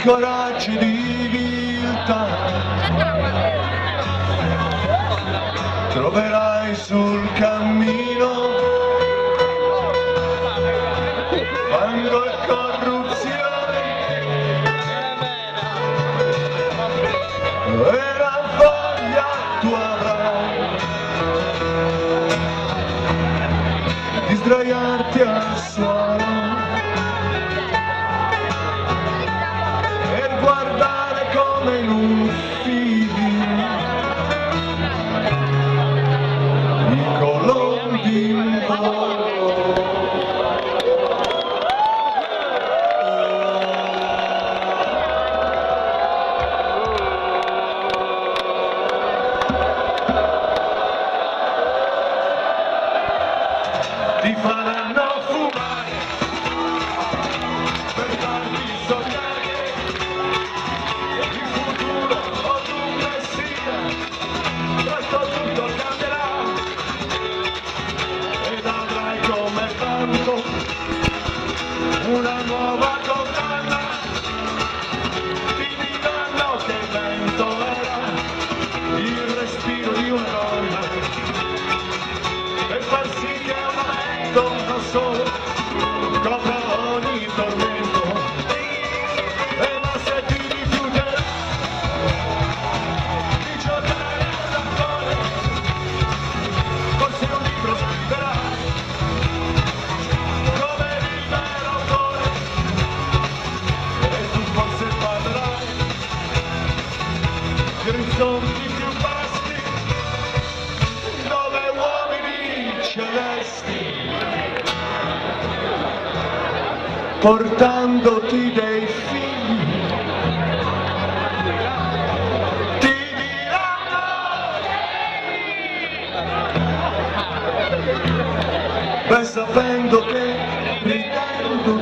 coraggio di viltà troverai sul cammino, fango e corruzione e la voglia tu avrai di sdraiarti al suolo e guardare come in un film i colombi in volo. Ti faranno fumare per farti sognare il futuro o tu messia, presto tutto cambierà ed avrai come vanto una nuova condanna. Ti diranno che il vento era il respiro di una donna per far sì che non solo copra ogni tormento, e ma se ti rifiuterai di giocare all'ancora, forse un libro scriverai come il vero autore, e tu forse parlerai di orizzonti più vasti dove uomini celesti portandoti dei figli ti diranno beh sapendo che ridendo tu